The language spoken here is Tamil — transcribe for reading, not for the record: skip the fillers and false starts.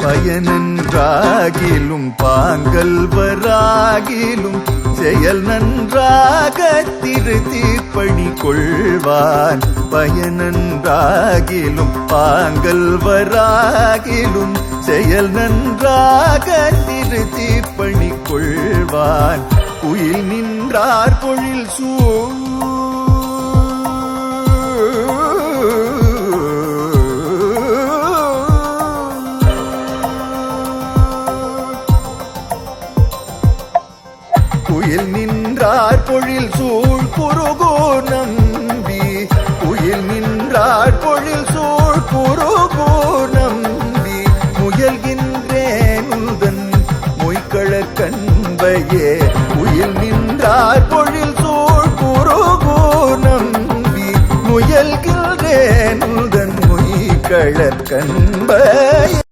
பயனன்றாகிலும் பாங்கல்வராகிலும் செயல் நன்றாக திருத்திப்பணி கொள்வான். பயனன்றாகிலும் பாங்கல்வராகிலும் செயல் நன்றாக திருத்திப்பணி கொள்வான். உயில் நின்றார் பொழில் சூழ் உயில் நின்றார் பொழில் சூழ் குருகோ நம்பி. உயில் நின்றார் பொழில் சூழ் குருகோ நம்பி. முயல்கின்றேன் உந்தன் மொய்களற் கண்பையே. உயில் நின்றார் பொழில் சூழ் குருகோ நம்பி. முயல்கின்றேன் உந்தன் மொய்களற் கண்பையே.